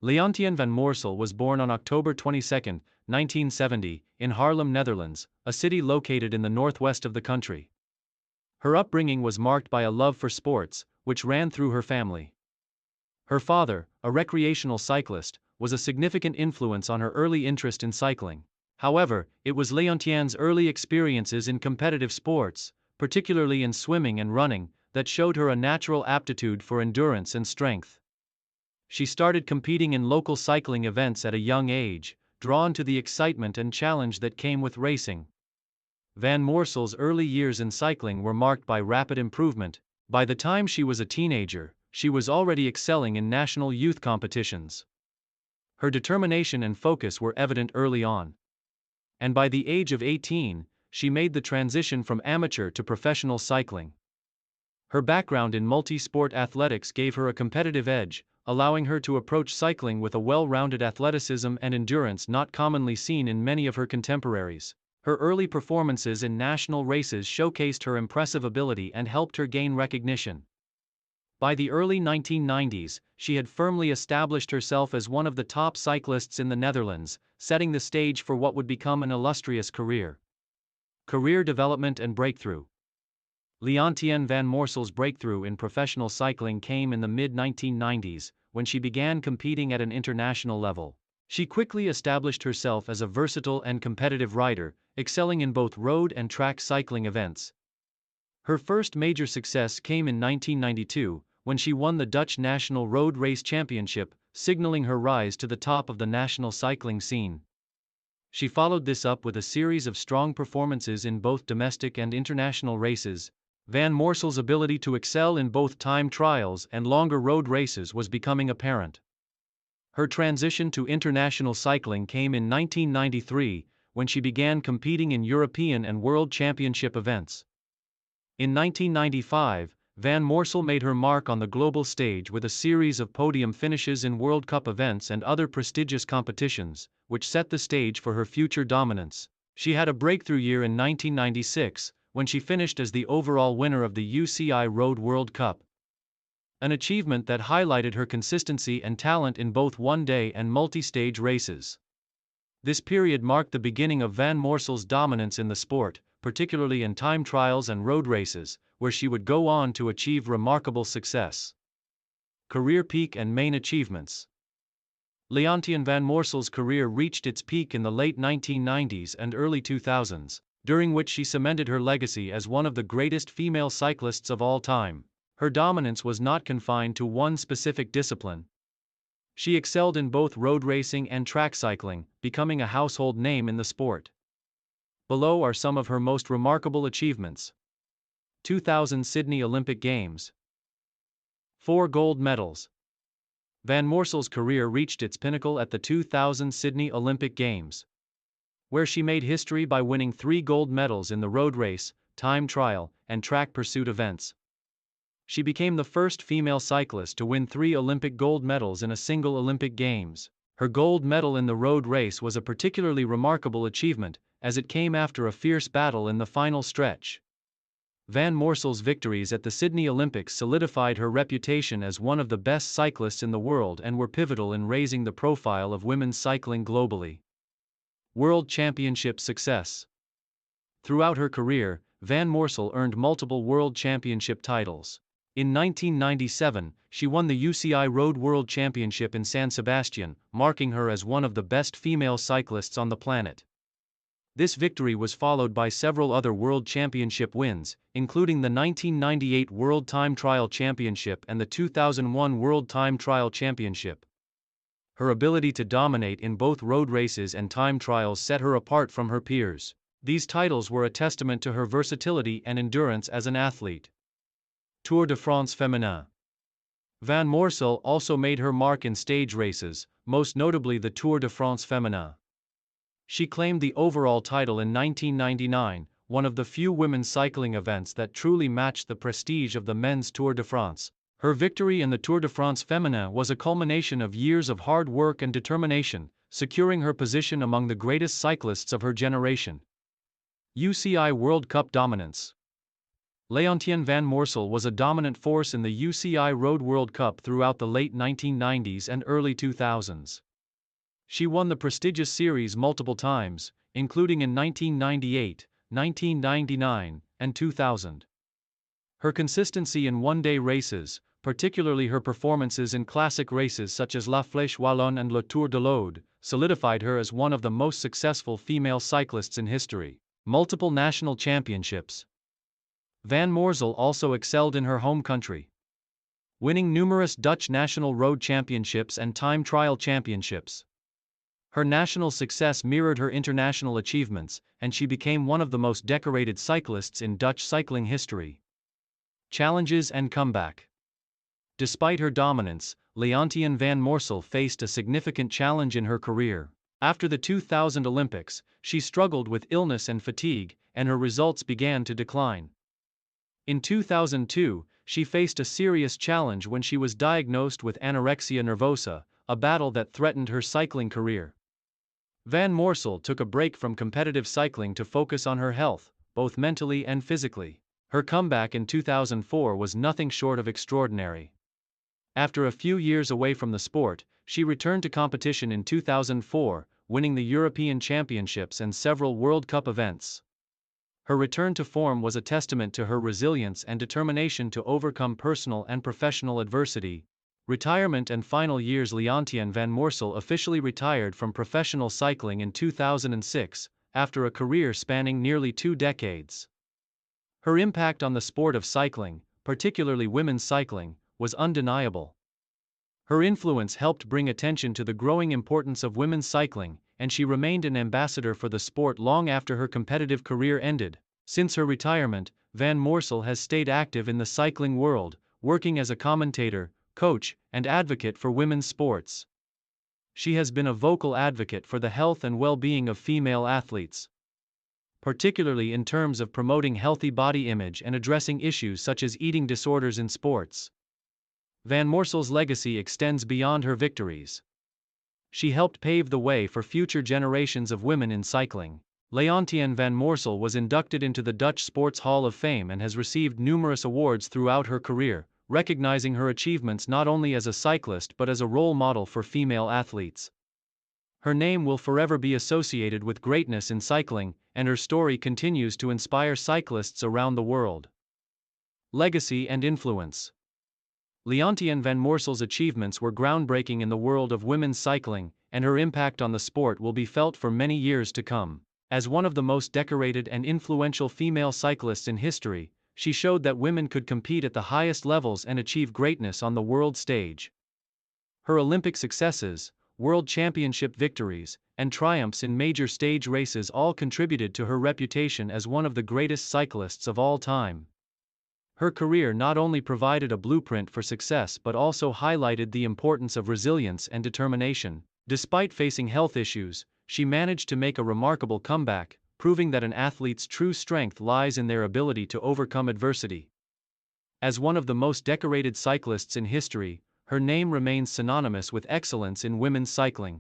Leontien van Moorsel was born on October 22, 1970, in Haarlem, Netherlands, a city located in the northwest of the country. Her upbringing was marked by a love for sports, which ran through her family. Her father, a recreational cyclist, was a significant influence on her early interest in cycling. However, it was Leontien's early experiences in competitive sports, particularly in swimming and running, that showed her a natural aptitude for endurance and strength. She started competing in local cycling events at a young age, drawn to the excitement and challenge that came with racing. Van Moorsel's early years in cycling were marked by rapid improvement. By the time she was a teenager, she was already excelling in national youth competitions. Her determination and focus were evident early on. And by the age of 18, she made the transition from amateur to professional cycling. Her background in multi-sport athletics gave her a competitive edge, allowing her to approach cycling with a well-rounded athleticism and endurance not commonly seen in many of her contemporaries. Her early performances in national races showcased her impressive ability and helped her gain recognition. By the early 1990s, she had firmly established herself as one of the top cyclists in the Netherlands, setting the stage for what would become an illustrious career. Career development and breakthrough. Leontien van Moorsel's breakthrough in professional cycling came in the mid-1990s, when she began competing at an international level. She quickly established herself as a versatile and competitive rider, excelling in both road and track cycling events. Her first major success came in 1992, when she won the Dutch National Road Race Championship, signaling her rise to the top of the national cycling scene. She followed this up with a series of strong performances in both domestic and international races. Van Moorsel's ability to excel in both time trials and longer road races was becoming apparent. Her transition to international cycling came in 1993, when she began competing in European and World Championship events. In 1995, Van Moorsel made her mark on the global stage with a series of podium finishes in World Cup events and other prestigious competitions, which set the stage for her future dominance. She had a breakthrough year in 1996, when she finished as the overall winner of the UCI Road World Cup. An achievement that highlighted her consistency and talent in both one-day and multi-stage races. This period marked the beginning of Van Moorsel's dominance in the sport, particularly in time trials and road races, where she would go on to achieve remarkable success. Career peak and main achievements. Leontien van Moorsel's career reached its peak in the late 1990s and early 2000s, during which she cemented her legacy as one of the greatest female cyclists of all time. Her dominance was not confined to one specific discipline. She excelled in both road racing and track cycling, becoming a household name in the sport. Below are some of her most remarkable achievements. 2000 Sydney Olympic Games. 4 gold medals. Van Moorsel's career reached its pinnacle at the 2000 Sydney Olympic Games, where she made history by winning 3 gold medals in the road race, time trial, and track pursuit events. She became the first female cyclist to win 3 Olympic gold medals in a single Olympic Games. Her gold medal in the road race was a particularly remarkable achievement, as it came after a fierce battle in the final stretch. Van Moorsel's victories at the Sydney Olympics solidified her reputation as one of the best cyclists in the world and were pivotal in raising the profile of women's cycling globally. World Championship success. Throughout her career, Van Moorsel earned multiple World Championship titles. In 1997, she won the UCI Road World Championship in San Sebastian, marking her as one of the best female cyclists on the planet. This victory was followed by several other World Championship wins, including the 1998 World Time Trial Championship and the 2001 World Time Trial Championship. Her ability to dominate in both road races and time trials set her apart from her peers. These titles were a testament to her versatility and endurance as an athlete. Tour de France Féminin. Van Moorsel also made her mark in stage races, most notably the Tour de France Féminin. She claimed the overall title in 1999, one of the few women's cycling events that truly matched the prestige of the men's Tour de France. Her victory in the Tour de France Féminin was a culmination of years of hard work and determination, securing her position among the greatest cyclists of her generation. UCI World Cup dominance. Leontien van Moorsel was a dominant force in the UCI Road World Cup throughout the late 1990s and early 2000s. She won the prestigious series multiple times, including in 1998, 1999, and 2000. Her consistency in one-day races, particularly her performances in classic races such as La Flèche Wallonne and Le Tour de l'Aude, solidified her as one of the most successful female cyclists in history. Multiple national championships. Van Moorsel also excelled in her home country, winning numerous Dutch national road championships and time trial championships. Her national success mirrored her international achievements, and she became one of the most decorated cyclists in Dutch cycling history. Challenges and comeback. Despite her dominance, Leontien van Moorsel faced a significant challenge in her career. After the 2000 Olympics, she struggled with illness and fatigue, and her results began to decline. In 2002, she faced a serious challenge when she was diagnosed with anorexia nervosa, a battle that threatened her cycling career. Van Moorsel took a break from competitive cycling to focus on her health, both mentally and physically. Her comeback in 2004 was nothing short of extraordinary. After a few years away from the sport, she returned to competition in 2004, winning the European Championships and several World Cup events. Her return to form was a testament to her resilience and determination to overcome personal and professional adversity. Retirement and final years. Leontien van Moorsel officially retired from professional cycling in 2006, after a career spanning nearly 2 decades. Her impact on the sport of cycling, particularly women's cycling, was undeniable. Her influence helped bring attention to the growing importance of women's cycling, and she remained an ambassador for the sport long after her competitive career ended. Since her retirement, Van Moorsel has stayed active in the cycling world, working as a commentator, coach, and advocate for women's sports. She has been a vocal advocate for the health and well-being of female athletes, particularly in terms of promoting healthy body image and addressing issues such as eating disorders in sports. Van Moorsel's legacy extends beyond her victories. She helped pave the way for future generations of women in cycling. Leontien van Moorsel was inducted into the Dutch Sports Hall of Fame and has received numerous awards throughout her career, recognizing her achievements not only as a cyclist but as a role model for female athletes. Her name will forever be associated with greatness in cycling, and her story continues to inspire cyclists around the world. Legacy and influence. Leontien van Moorsel's achievements were groundbreaking in the world of women's cycling, and her impact on the sport will be felt for many years to come. As one of the most decorated and influential female cyclists in history, she showed that women could compete at the highest levels and achieve greatness on the world stage. Her Olympic successes, World Championship victories, and triumphs in major stage races all contributed to her reputation as one of the greatest cyclists of all time. Her career not only provided a blueprint for success but also highlighted the importance of resilience and determination. Despite facing health issues, she managed to make a remarkable comeback, proving that an athlete's true strength lies in their ability to overcome adversity. As one of the most decorated cyclists in history, her name remains synonymous with excellence in women's cycling.